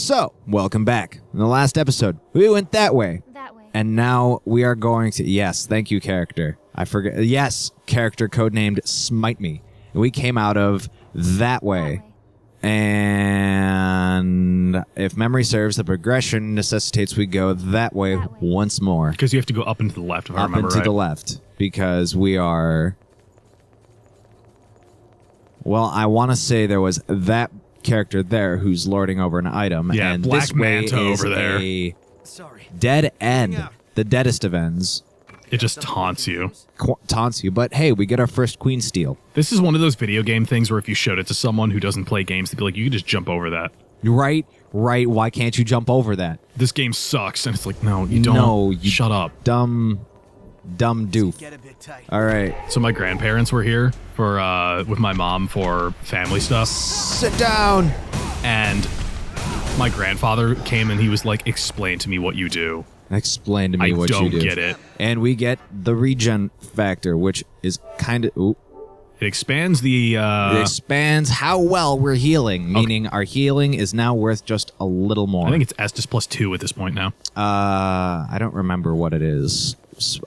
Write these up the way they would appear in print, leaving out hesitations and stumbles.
So, welcome back. In the last episode, we went that way. That way. And now we are going to... Yes, thank you, character. I forget... Yes, character codenamed Smite Me. We came out of that way. And if memory serves, the progression necessitates we go that way once more. Because you have to go up and to the left, if I remember right. Up and to the left. Because we are... Well, I want to say there was that character there who's lording over an item. Yeah, and Black this way Manta is over there. A dead end. The deadest of ends. It just taunts you. Taunts you. But hey, we get our first queen steal. This is one of those video game things where if you showed it to someone who doesn't play games, they'd be like, you can just jump over that. Right. Why can't you jump over that? This game sucks. And it's like, no, you don't. No, you shut up. Dumb doof. All right. So my grandparents were here for with my mom for family stuff. Sit down. And my grandfather came and he was like, explain to me what you do. Explain to me what you do. I don't get it. And we get the regen factor, which is kind of... It expands the... It expands how well we're healing, meaning our healing is now worth just a little more. I think it's Estus plus 2 at this point now. I don't remember what it is.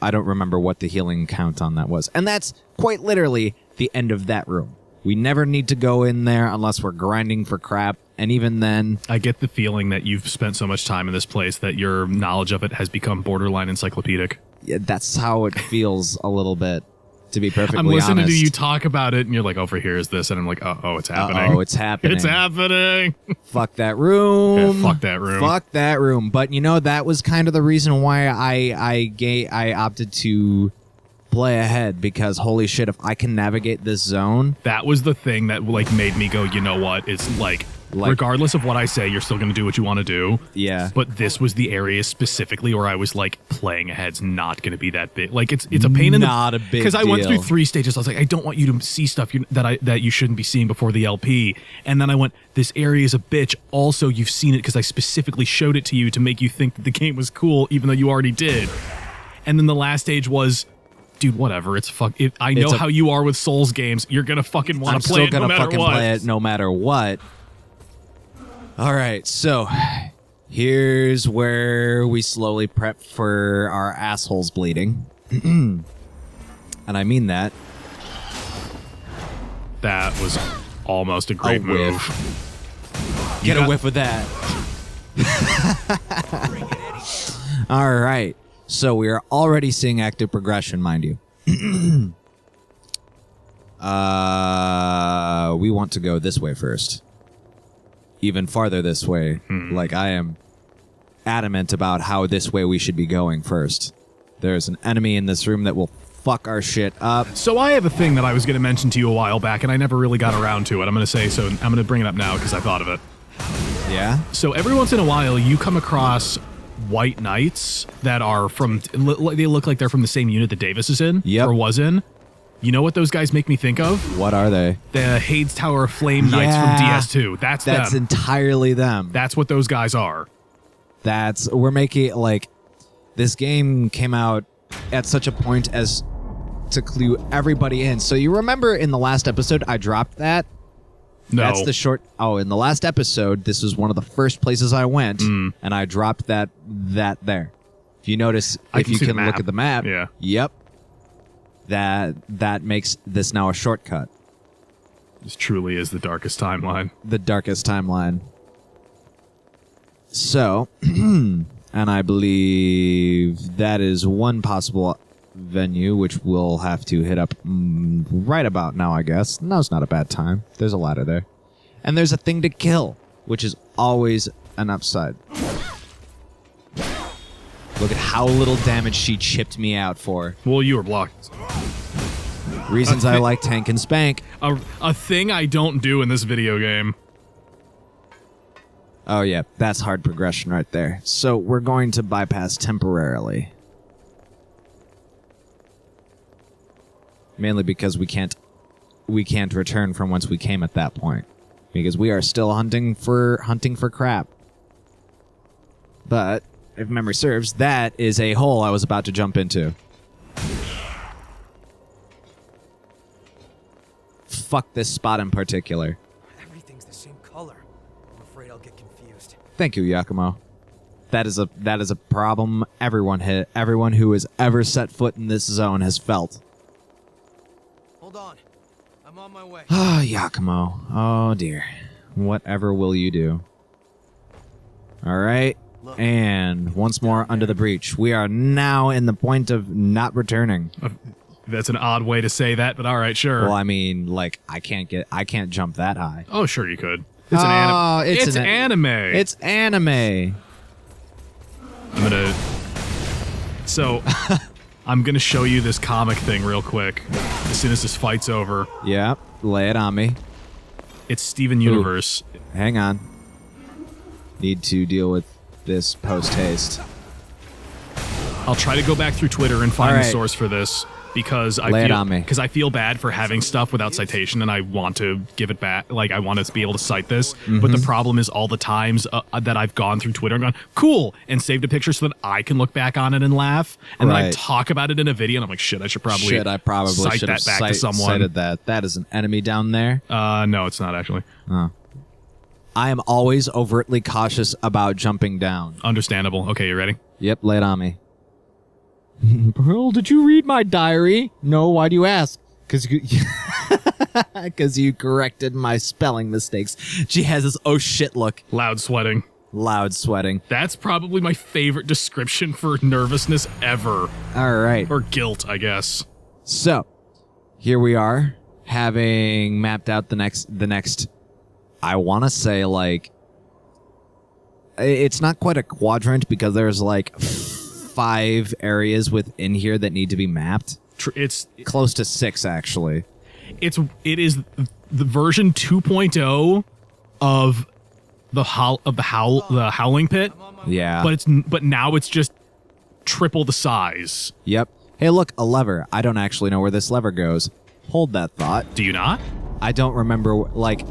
I don't remember what the healing count on that was. And that's quite literally the end of that room. We never need to go in there unless we're grinding for crap. And even then... I get the feeling that you've spent so much time in this place that your knowledge of it has become borderline encyclopedic. Yeah, that's how it feels a little bit, to be perfectly honest. I'm listening to you talk about it, and you're like, over here is this. And I'm like, oh, it's happening. Oh, it's happening. It's happening. Fuck that room. Yeah, fuck that room. Fuck that room. But, you know, that was kind of the reason why I opted to... play ahead, because holy shit, if I can navigate this zone. That was the thing that like made me go, you know what, it's like regardless of what I say, you're still going to do what you want to do. Yeah. But this was the area specifically where I was like, playing ahead's not going to be that big. Like it's a pain in the... Not a big Because I went through 3 stages. I was like, I don't want you to see stuff that you shouldn't be seeing before the LP. And then I went, this area is a bitch. Also, you've seen it because I specifically showed it to you to make you think that the game was cool, even though you already did. And then the last stage was... Dude, whatever. It's I know how you are with Souls games. You're gonna fucking want to play it no matter what. I'm still gonna fucking play it no matter what. All right, so here's where we slowly prep for our assholes bleeding, and I mean that. That was almost a great move. Get a whiff of that. All right. So we are already seeing active progression, mind you. We want to go this way first. Even farther this way. Like, I am adamant about how this way we should be going first. There's an enemy in this room that will fuck our shit up. So I have a thing that I was going to mention to you a while back, and I never really got around to it. I'm going to bring it up now because I thought of it. Yeah? So every once in a while, you come across... white knights that are from... They look like they're from the same unit that Davis is in. Yep. Or was in. You know what those guys make me think of? What are they? The Hades Tower of Flame Knights from DS2. That's them. That's entirely them. That's what those guys are. We're making, like... This game came out at such a point as to clue everybody in. So you remember in the last episode, I dropped that? No. That's the short... Oh, in the last episode, this was one of the first places I went, and I dropped that there. If you notice, if you can look at the map, yep, that makes this now a shortcut. This truly is the darkest timeline. The darkest timeline. So, and I believe that is one possible venue, which we'll have to hit up right about now, I guess. Now's not a bad time. There's a ladder there. And there's a thing to kill, which is always an upside. Look at how little damage she chipped me out for. Well, you were blocked. Reasons I like tank and spank. A thing I don't do in this video game. Oh yeah, that's hard progression right there. So we're going to bypass temporarily. Mainly because we can't return from whence we came at that point. Because we are still hunting for crap. But, if memory serves, that is a hole I was about to jump into. Fuck this spot in particular. Everything's the same color. I'm afraid I'll get confused. Thank you, Yakumo. That is a problem everyone who has ever set foot in this zone has felt. Hold on. I'm on my way. Ah, Yakumo. Oh dear. Whatever will you do? All right. And once more under the breach. We are now in the point of not returning. That's an odd way to say that, but all right, sure. Well, I mean, like I can't jump that high. Oh, sure you could. It's an anime. It's anime. It's anime. So, I'm gonna show you this comic thing real quick. As soon as this fight's over. Yeah, lay it on me. It's Steven Universe. Ooh, hang on. Need to deal with this post-haste. I'll try to go back through Twitter and find the source for this. Because I feel bad for having stuff without citation, and I want to give it back. Like, I want to be able to cite this. But the problem is all the times that I've gone through Twitter and gone, cool, and saved a picture so that I can look back on it and laugh. And then I talk about it in a video, and I'm like, shit, I probably cite that back to someone. Cited that. That is an enemy down there. No, it's not actually. Oh. I am always overtly cautious about jumping down. Understandable. Okay, you ready? Yep, lay it on me. Pearl, did you read my diary? No, why do you ask? Because you corrected my spelling mistakes. She has this oh shit look. Loud sweating. Loud sweating. That's probably my favorite description for nervousness ever. All right. Or guilt, I guess. So, here we are, having mapped out the next, I want to say, like, it's not quite a quadrant because there's, like, 5 areas within here that need to be mapped. It's close to 6 actually. It is the version 2.0 of the Howling Pit. Yeah. But now it's just triple the size. Yep. Hey, look, a lever. I don't actually know where this lever goes. Hold that thought. Do you not? I don't remember, like,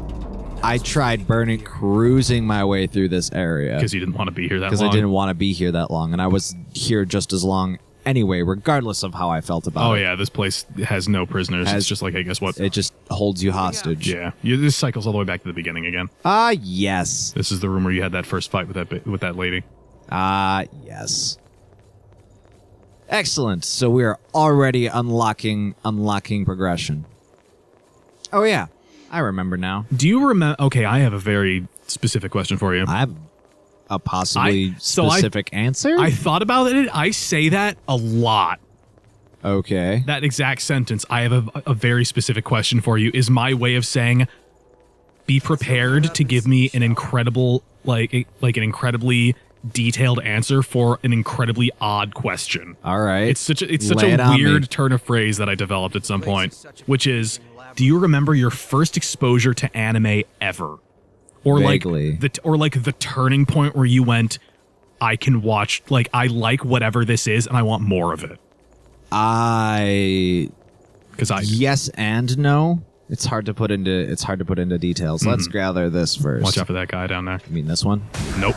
I tried cruising my way through this area. Because you didn't want to be here that long? Because I didn't want to be here that long, and I was here just as long anyway, regardless of how I felt about it. Oh yeah, this place has no prisoners. It's just like, I guess what? It just holds you hostage. Yeah. This cycles all the way back to the beginning again. Ah, yes. This is the room where you had that first fight with that lady. Ah, yes. Excellent. So we are already unlocking progression. Oh yeah. I remember now. Do you remember? Okay, I have a very specific question for you. I have a possibly specific answer? I thought about it. I say that a lot. Okay. That exact sentence. I have a very specific question for you. Is my way of saying, be prepared to give me an incredible, like an incredibly detailed answer for an incredibly odd question. All right. It's such a weird turn of phrase that I developed at some point, which is, do you remember your first exposure to anime ever? Or vaguely. the turning point where you went, I can watch, like, I like whatever this is and I want more of it. Yes and no. It's hard to put into details. Let's gather this first. Watch out for that guy down there. You mean this one? Nope.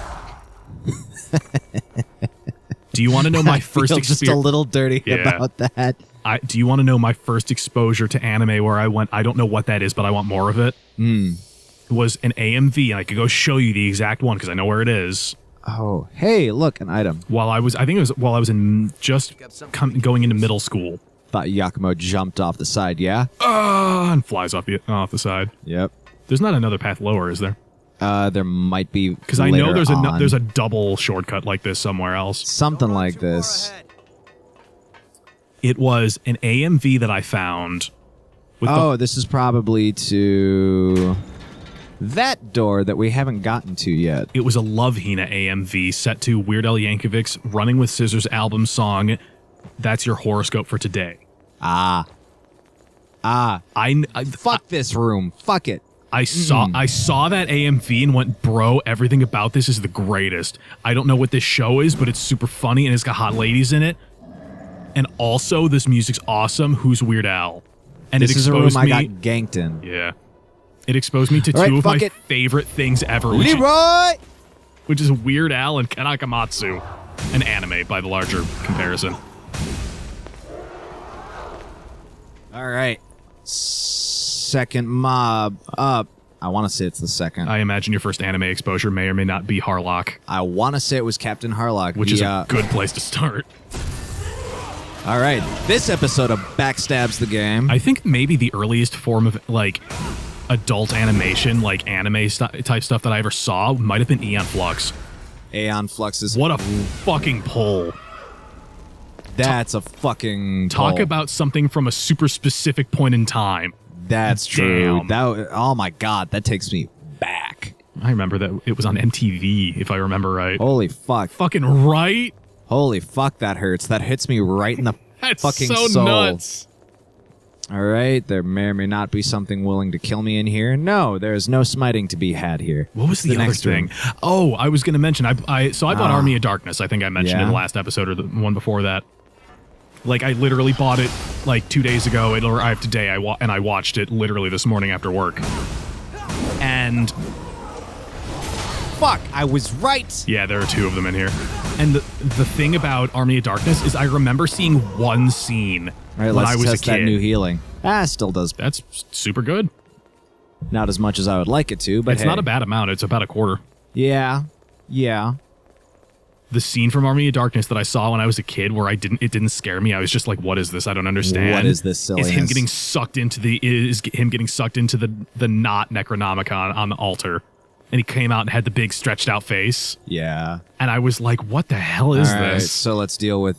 Do you want to know my first experience? Just a little dirty about that. Do you want to know my first exposure to anime where I went, I don't know what that is, but I want more of it? It was an AMV, and I could go show you the exact one because I know where it is. Oh, hey, look, an item. While I was in going into middle school. Thought Yakumo jumped off the side, yeah? And flies off the side. Yep. There's not another path lower, is there? There might be. Because I know there's a double shortcut like this somewhere else. Something like this. It was an AMV that I found. This is probably to that door that we haven't gotten to yet. It was a Love Hina AMV set to Weird Al Yankovic's Running with Scissors album song, That's Your Horoscope for Today. Fuck this room. Fuck it. I saw that AMV and went, bro, everything about this is the greatest. I don't know what this show is, but it's super funny and it's got hot ladies in it. And also, this music's awesome. Who's Weird Al? And this is a room I got ganked in. Yeah. It exposed me to two of my favorite things ever. Leroy! Which is Weird Al and Ken Akamatsu. An anime by the larger comparison. All right. Second mob up. I want to say it's the second. I imagine your first anime exposure may or may not be Harlock, I want to say it was Captain Harlock. which is a good place to start. All right. This episode of Backstabs the Game. I think maybe the earliest form of like adult animation, like anime type stuff that I ever saw might have been Aeon Flux. Aeon Flux is... What a fucking pull. That's a fucking Talk pull. about something from a super specific point in time. That's true. Damn. That, oh my god, that takes me back. I remember that it was on MTV, if I remember right. Holy fuck. Fucking right? Holy fuck, that hurts. That hits me right in the That's fucking so soul. nuts. All right, there may or may not be something willing to kill me in here. No, there is no smiting to be had here. What was the other next thing? room? Oh, I was going to mention, I bought Army of Darkness. I think I mentioned Yeah? in the last episode or the one before that. Like, I literally bought it like 2 days ago. It arrived today, and I watched it literally this morning after work. And Fuck, I was right. yeah, there are 2 of them in here. And the thing about Army of Darkness is I remember seeing one scene All right, when let's I was test a kid. that new healing. Still does That's super good. not as much as I would like it to, but It's hey. not a bad amount. It's about a quarter. Yeah. The scene from Army of Darkness that I saw when I was a kid, where it didn't scare me. I was just like, "What is this? I don't understand." What is this Is silliness? him getting sucked into the knot Necronomicon on the altar, and he came out and had the big stretched out face, Yeah. and I was like, "What the hell is All right, this?" so let's deal with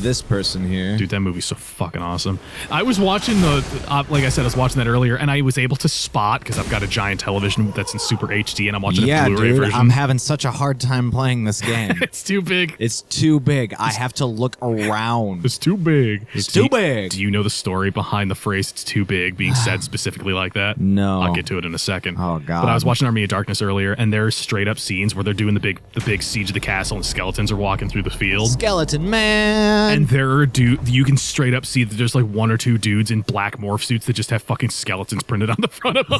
this person here. Dude, that movie's so fucking awesome. I was watching like I said, I was watching that earlier, and I was able to spot, because I've got a giant television that's in super HD, and I'm watching Yeah, a Blu-ray dude, version. I'm having such a hard time playing this game. It's too big. It's too big. I have to look around. It's too big. It's too big. Do you know the story behind the phrase "it's too big" being said specifically like that? No. I'll get to it in a second. Oh, God. But I was watching Army of Darkness earlier, and there's straight up scenes where they're doing the big siege of the castle, and skeletons are walking through the field. Skeleton Man. And there are you can straight up see that there's like 1 or 2 dudes in black morph suits that just have fucking skeletons printed on the front of them.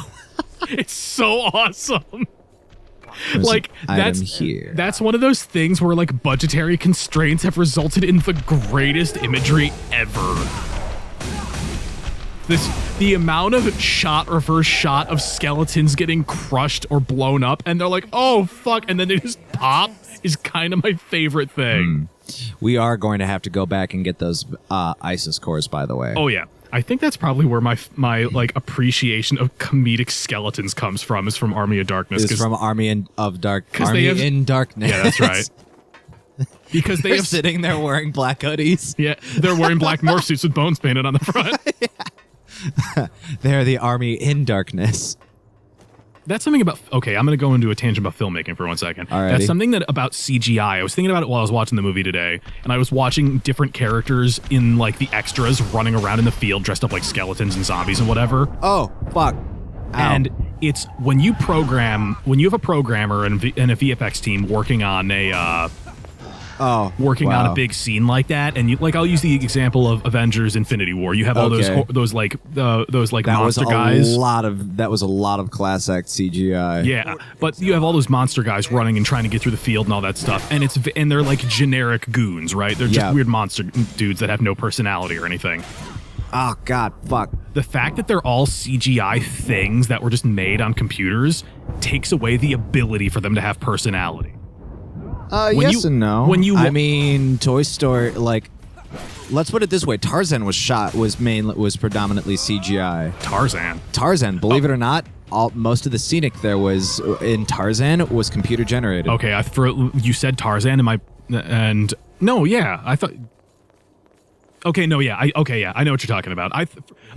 It's so awesome. There's Like an item here. that's one of those things where like budgetary constraints have resulted in the greatest imagery ever. The amount of reverse shot of skeletons getting crushed or blown up, and they're like, "Oh fuck," and then they just pop, is kind of my favorite thing. We are going to have to go back and get those ISIS cores, by the way. Oh yeah, I think that's probably where my like appreciation of comedic skeletons comes from. Is from Army of Darkness. It's from Army in Darkness. Yeah, that's right. Because They're sitting there wearing black hoodies. Yeah, they're wearing black morph suits with bones painted on the front. They're the Army in Darkness. That's something about... Okay, I'm going to go into a tangent about filmmaking for 1 second. Alrighty. That's something that about CGI. I was thinking about it while I was watching the movie today, and I was watching different characters in, like, the extras running around in the field dressed up like skeletons and zombies and whatever. Oh, fuck. Ow. And it's when you have a programmer and a VFX team working on wow. a big scene like that, and I'll use the example of Avengers: Infinity War. You have all Okay. those that monster guys. That was a lot of class act CGI. Yeah, but you have all those monster guys running and trying to get through the field and all that stuff, and they're like generic goons, right? They're just Yeah. weird monster dudes that have no personality or anything. Oh, God, fuck. The fact that they're all CGI things that were just made on computers takes away the ability for them to have personality. Yes and no. I mean, Toy Story, like, let's put it this way: Tarzan was predominantly CGI. Tarzan, Believe it or not, most of the scenic there was in Tarzan was computer generated. Okay, you said Tarzan, I thought. Okay, no, yeah, I know what you're talking about.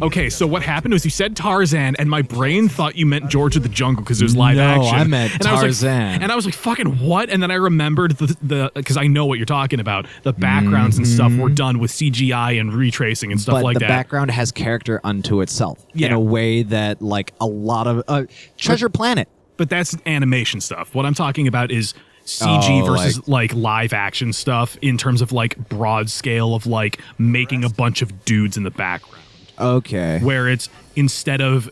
Okay, so what happened was you said Tarzan, and my brain thought you meant George of the Jungle because it was live action. No, I meant Tarzan. I was like, fucking what? And then I remembered because I know what you're talking about. The backgrounds and stuff were done with CGI and retracing and stuff but like the that. background has character unto itself in Yeah. a way that, like, a lot of Treasure Planet. But that's animation stuff. What I'm talking about is CG versus like live action stuff in terms of like broad scale of like making a bunch of dudes in the background. Okay. where it's instead of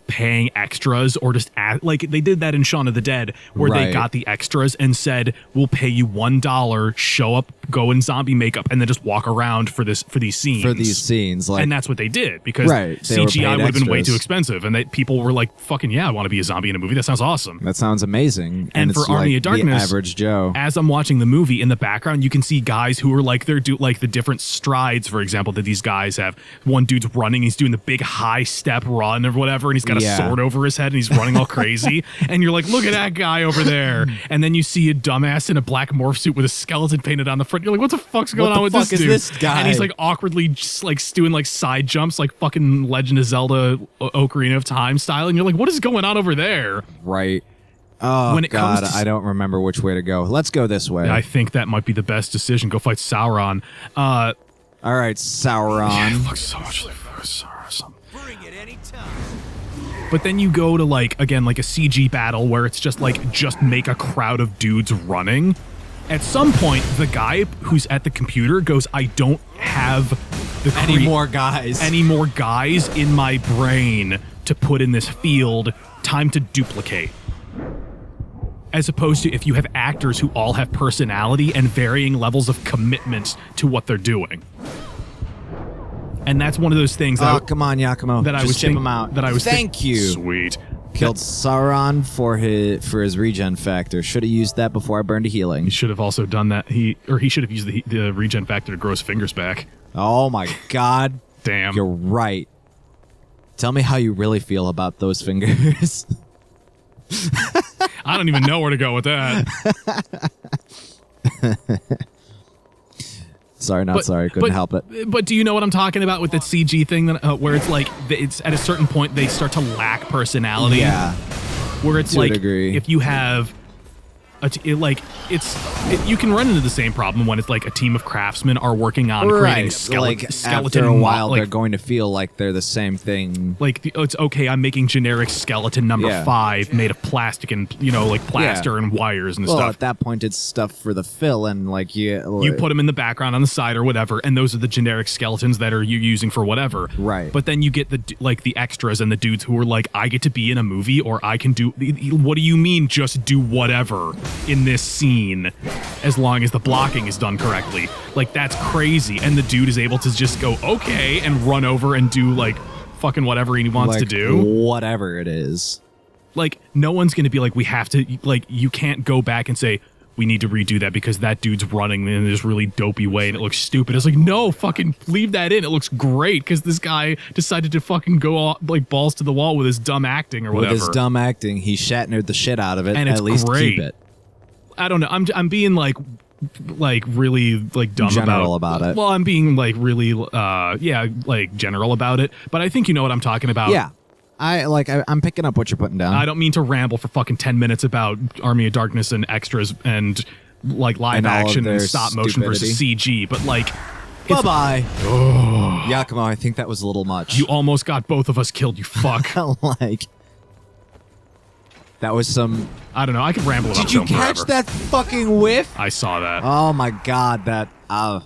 paying extras or just like they did that in Shaun of the Dead, where they Right. got the extras and said, we'll pay you $1, show up, go in zombie makeup, and then just walk around for these scenes. Like, And that's what they did, because Right, they were CGI paid would have been way extras. too expensive, and people were like, fucking yeah, I want to be a zombie in a movie. That sounds awesome. that sounds amazing. And for it's Army like of Darkness, the average Joe. as I'm watching the movie, in the background, you can see guys who are like, they're do like the different strides, for example, that these guys have. One dude's running, he's doing the big high step run or whatever, and he's got a Yeah. sword over his head and he's running all crazy. And you're like, look at that guy over there. And then you see a dumbass in a black morph suit with a skeleton painted on the front. You're like, what the fuck's going What on the with fuck this is dude? this guy? And he's like awkwardly just like doing like side jumps, like fucking Legend of Zelda Ocarina of Time style. And you're like, what is going on over there? Right. Oh, When it comes God, to- I don't remember which way to go. Let's go this way. I think that might be the best decision. Go fight Sauron. All right, Sauron. It looks so much like Sauron. Bring it anytime. But then you go to like, again, like a CG battle where it's just like, just make a crowd of dudes running. At some point, the guy who's at the computer goes, I don't have Any more guys? any more guys in my brain to put in this field. Time to duplicate. As opposed to if you have actors who all have personality and varying levels of commitment to what they're doing. And that's one of those things that Oh, come on, Yakumo. that I Just was chip think- him out. that I was think- Thank you. Sweet. Killed Sauron for his regen factor. Should have used that before I burned a healing. He should have also done that. He should have used the regen factor to grow his fingers back. Oh my God. Damn. You're right. Tell me how you really feel about those fingers. I don't even know where to go with that. Sorry, not sorry. Couldn't help it. But do you know what I'm talking about with the CG thing that where it's like it's at a certain point they start to lack personality. Yeah. Where it's To a like degree. if you have you can run into the same problem when it's like a team of craftsmen are working on creating like skeleton after a while, like, they're going to feel like they're the same thing. like it's okay, I'm making generic skeleton number Yeah. 5 made of plastic and like plaster and wires and Well, stuff. at that point, it's stuff for the fill, and like You put them in the background on the side or whatever, and those are the generic skeletons that are you using for whatever. Right. But then you get the extras and the dudes who are like, I get to be in a movie, or I can do. What do you mean, just do whatever in this scene, as long as the blocking is done correctly? Like, that's crazy. And the dude is able to just go okay and run over and do like fucking whatever he wants to like, do. whatever it is. Like, no one's going to be like, we have to, like, you can't go back and say, we need to redo that because that dude's running in this really dopey way and it looks stupid. It's like, no, fucking leave that in. It looks great because this guy decided to fucking go all, like balls to the wall with his dumb acting or whatever. With his dumb acting, he Shatnered the shit out of it. And it's at least great. keep it. I don't know. I'm being like really like dumb General about it. Well, I'm being like really like general about it. But I think you know what I'm talking about. Yeah. I'm picking up what you're putting down. I don't mean to ramble for fucking 10 minutes about Army of Darkness and extras and like live And all of action their and stop motion versus CG, but like Bye-bye. Yakumo, I think that was a little much. you almost got both of us killed, you fuck. like, that was some... I don't know. I could ramble about Did you film catch forever. that fucking whiff? I saw that. Oh my God, that... All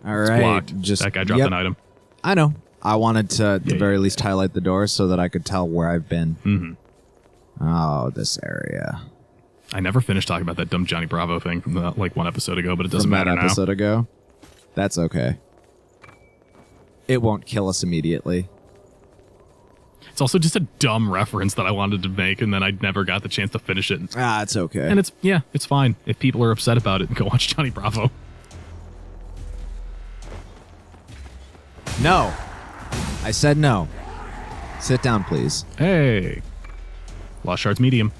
right. Blocked. Just, That guy dropped yep, an item. I know. I wanted to, at the Yeah, very yeah. least, highlight the door so that I could tell where I've been. Mm-hmm. Oh, this area. I never finished talking about that dumb Johnny Bravo thing from like one episode ago, but it doesn't From that matter now. episode ago. That's okay. It won't kill us immediately. It's also just a dumb reference that I wanted to make, and then I never got the chance to finish it. Ah, it's okay. And it's fine. If people are upset about it, go watch Johnny Bravo. No. I said no. Sit down, please. Hey. Lost Shards Medium.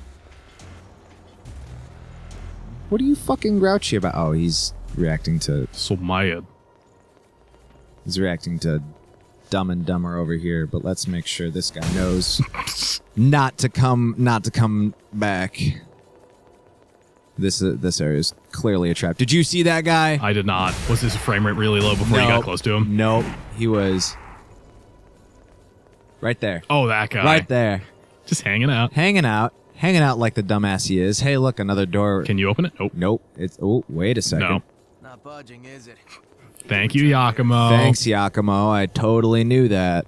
What are you fucking grouchy about? Oh, he's reacting to... So Maya. He's reacting to Dumb and Dumber over here, but let's make sure this guy knows not to come back. This area is clearly a trap. Did you see that guy? I did not. Was his frame rate really low before you got close to him? Nope. He was right there. Oh, that guy. Right there. Just hanging out. Hanging out like the dumbass he is. Hey, look, another door. Can you open it? Nope. Nope. It's... Oh, wait a second. No. Not budging, is it? Thank you, Yakumo. Thanks, Yakumo. I totally knew that.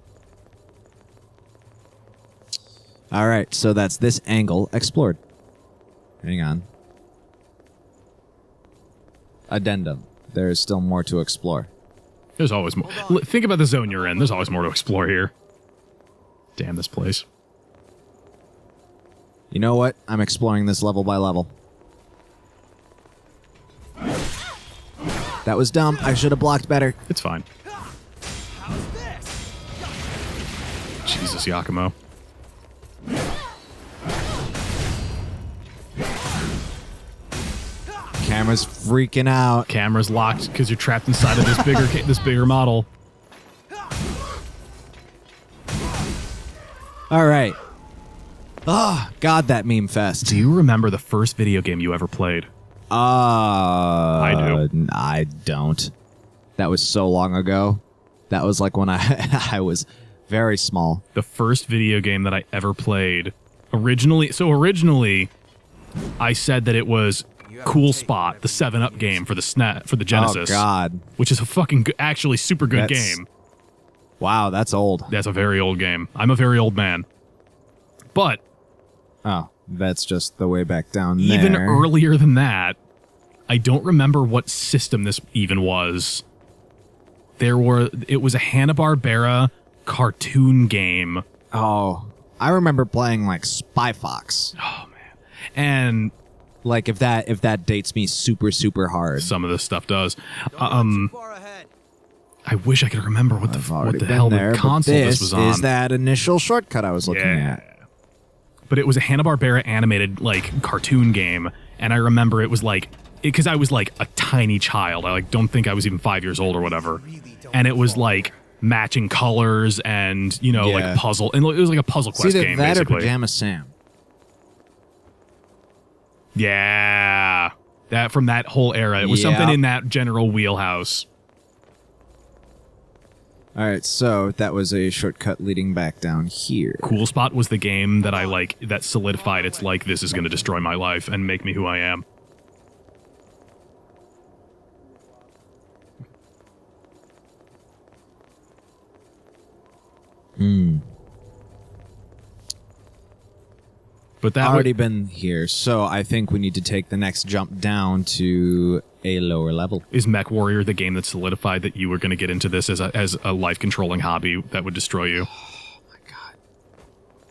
All right, so that's this angle explored. Hang on. Addendum. There is still more to explore. There's always more. Think about the zone you're in. There's always more to explore here. Damn this place. You know what? I'm exploring this level by level. That was dumb. I should have blocked better. It's fine. How's this? Jesus, Yakumo. Camera's freaking out. Camera's locked because you're trapped inside of this bigger model. All right. Oh, God, that meme fest. Do you remember the first video game you ever played? I do. I don't. That was so long ago. That was like when I was very small. The first video game that I ever played, originally, I said that it was Cool Spot, the 7-Up game for the for the Genesis. Oh, God. Which is a fucking, actually super good That's- game. Wow, that's old. That's a very old game. I'm a very old man. But Oh, that's just the way back down there. even earlier than that, I don't remember what system this even was. It was a Hanna-Barbera cartoon game. Oh, I remember playing like Spy Fox. Oh man. And Like if that dates me super, super hard. some of this stuff does. Too far ahead. I wish I could remember what I've the already been hell there, the but console this this was on. is that initial shortcut I was looking at. But it was a Hanna-Barbera animated like cartoon game, and I remember it was like because I was like a tiny child. I like don't think I was even 5 years old or whatever, and it was like matching colors and Yeah. like puzzle, and it was like a puzzle It's quest either game that basically. or Pajama Sam. Yeah, that from that whole era. It was Yeah. something in that general wheelhouse. All right, so that was a shortcut leading back down here. Cool Spot was the game that I like that solidified. It's like this is going to destroy my life and make me who I am. But that Already been here, so I think we need to take the next jump down to a lower level. is Mech Warrior the game that solidified that you were going to get into this as a life controlling hobby that would destroy you?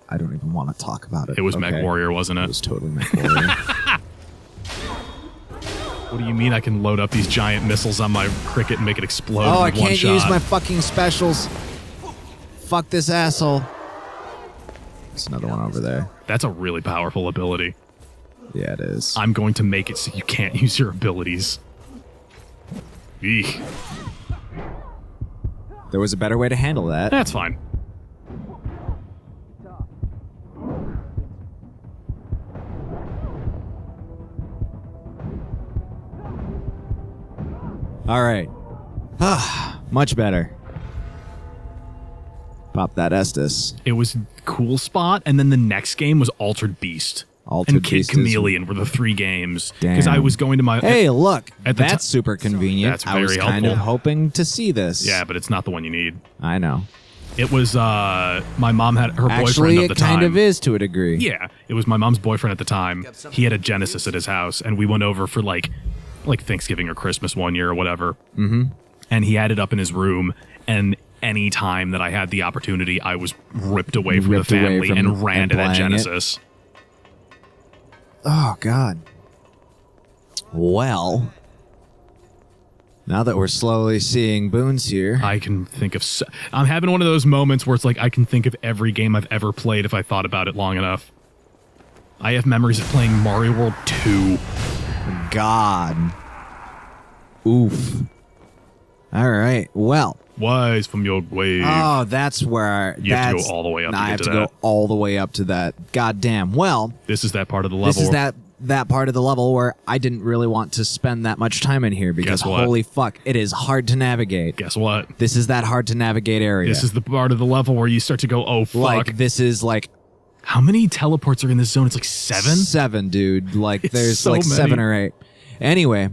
I don't even want to talk about it. It was Okay. Mech Warrior, wasn't It it? was totally Mech Warrior. What do you mean I can load up these giant missiles on my cricket and make it explode Oh, I with one can't shot? use my fucking specials. Fuck this asshole. There's another one over there. That's a really powerful ability. Yeah, it is. I'm going to make it so you can't use your abilities. Eek. There was a better way to handle that. That's fine. All right. Much better. Pop that Estus. It was Cool Spot, and then the next game was Altered Beast. Altered and Kid Beast is- Chameleon were the 3 games. Because I Damn. was going to my... Hey, look. At the That's ti- super convenient. That's I was very kind of helpful. hoping to see this. Yeah, but it's not the one you need. I know. It was, my mom had her Actually, boyfriend of it the time. kind of is to a degree. Yeah, it was my mom's boyfriend at the time. He had a Genesis at his house, and we went over for like Thanksgiving or Christmas one year or whatever. Mm-hmm. And he had it up in his room, and any time that I had the opportunity, I was ripped away from Ripped the away family from and ran and to that playing it. Genesis. Oh, God. Well, now that we're slowly seeing boons here. I can think of... I'm having one of those moments where it's like I can think of every game I've ever played if I thought about it long enough. I have memories of playing Mario World 2. God. Oof. All right. Well. Wise from your grave. Oh, that's where You have to go that's- all the way up to I get have to to that. go all the way up to that. God damn. Well, This is that part of the level. this is that part of the level where I didn't really want to spend that much time in here because Guess what? holy fuck, it is hard to navigate. Guess what? This is that hard to navigate area. This is the part of the level where you start to go, oh, fuck. like this is like How many teleports are in this zone? It's like 7? 7, dude. Like It's there's so like many. 7 or 8. Anyway,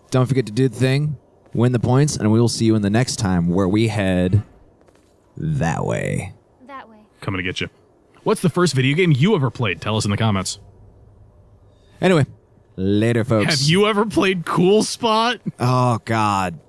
don't forget to do the thing. win the points, and we will see you in the next time where we head that way. That way. Coming to get you. What's the first video game you ever played? Tell us in the comments. Anyway, later, folks. Have you ever played Cool Spot? Oh, God.